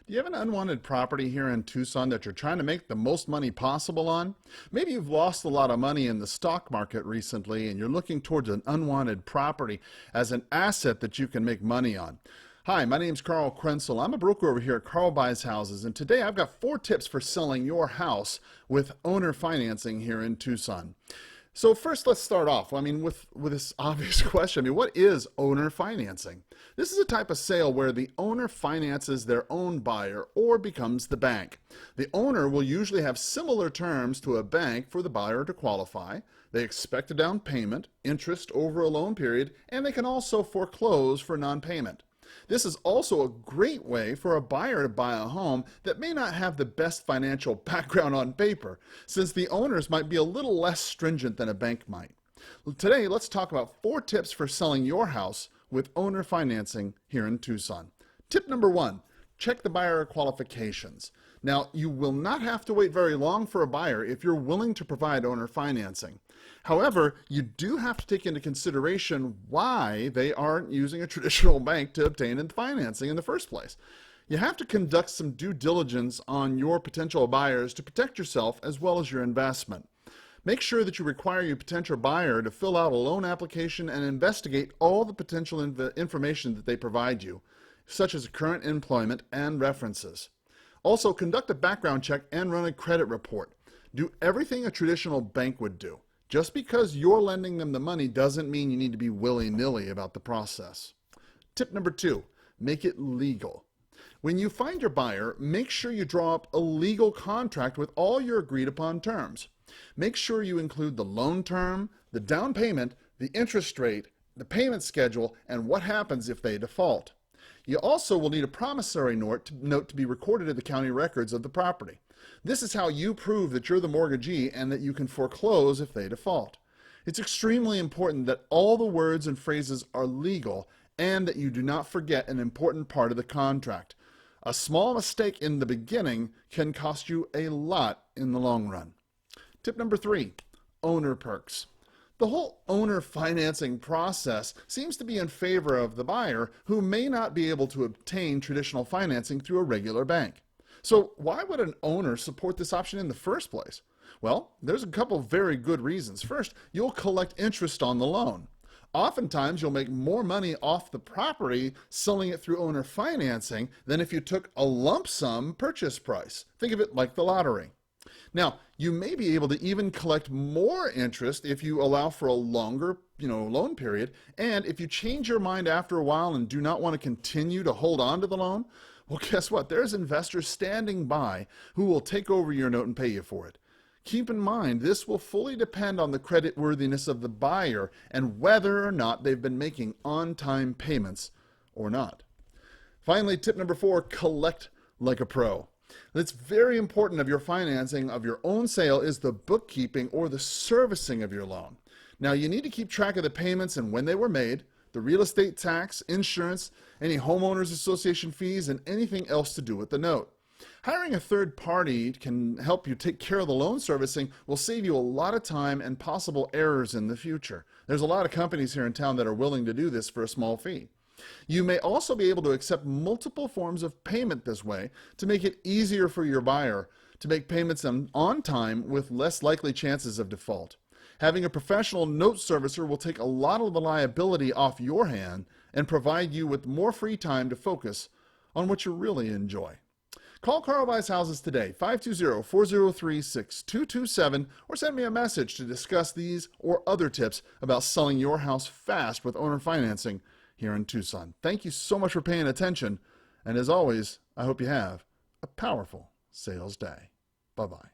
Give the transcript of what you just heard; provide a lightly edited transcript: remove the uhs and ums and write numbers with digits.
Do you have an unwanted property here in Tucson that you're trying to make the most money possible on? Maybe you've lost a lot of money in the stock market recently and you're looking towards an unwanted property as an asset that you can make money on. Hi, my name's Karl. I'm a broker over here at Karl Buys Houses, and today I've got 4 tips for selling your house with owner financing here in Tucson. So first, let's start off. With this obvious question. What is owner financing? This is a type of sale where the owner finances their own buyer or becomes the bank. The owner will usually have similar terms to a bank for the buyer to qualify. They expect a down payment, interest over a loan period, and they can also foreclose for non-payment. This is also a great way for a buyer to buy a home that may not have the best financial background on paper, since the owners might be a little less stringent than a bank might. Today, let's talk about 4 tips for selling your house with owner financing here in Tucson. Tip number 1, check the buyer qualifications. Now, you will not have to wait very long for a buyer if you're willing to provide owner financing. However, you do have to take into consideration why they aren't using a traditional bank to obtain financing in the first place. You have to conduct some due diligence on your potential buyers to protect yourself as well as your investment. Make sure that you require your potential buyer to fill out a loan application and investigate all the potential information that they provide you, such as current employment and references. Also, conduct a background check and run a credit report. Do everything a traditional bank would do. Just because you're lending them the money doesn't mean you need to be willy-nilly about the process. Tip number 2, make it legal. When you find your buyer, make sure you draw up a legal contract with all your agreed upon terms. Make sure you include the loan term, the down payment, the interest rate, the payment schedule, and what happens if they default. You also will need a promissory note to be recorded in the county records of the property. This is how you prove that you're the mortgagee and that you can foreclose if they default. It's extremely important that all the words and phrases are legal and that you do not forget an important part of the contract. A small mistake in the beginning can cost you a lot in the long run. Tip number 3, owner perks. The whole owner financing process seems to be in favor of the buyer who may not be able to obtain traditional financing through a regular bank. So why would an owner support this option in the first place? Well, there's a couple of very good reasons. First, you'll collect interest on the loan. Oftentimes, you'll make more money off the property selling it through owner financing than if you took a lump sum purchase price. Think of it like the lottery. Now, you may be able to even collect more interest if you allow for a longer, loan period. And if you change your mind after a while and do not want to continue to hold on to the loan, well, guess what? There's investors standing by who will take over your note and pay you for it. Keep in mind, this will fully depend on the creditworthiness of the buyer and whether or not they've been making on-time payments or not. Finally, tip number 4, collect like a pro. It's very important of your financing of your own sale is the bookkeeping or the servicing of your loan. Now, you need to keep track of the payments and when they were made, the real estate tax, insurance, any homeowners association fees, and anything else to do with the note. Hiring a third party can help you take care of the loan servicing will save you a lot of time and possible errors in the future. There's a lot of companies here in town that are willing to do this for a small fee. You may also be able to accept multiple forms of payment this way to make it easier for your buyer to make payments on time with less likely chances of default. Having a professional note servicer will take a lot of the liability off your hand and provide you with more free time to focus on what you really enjoy. Call Karl Buys Houses today, 520-403-6227, or send me a message to discuss these or other tips about selling your house fast with owner financing here in Tucson. Thank you so much for paying attention, and as always, I hope you have a powerful sales day. Bye-bye.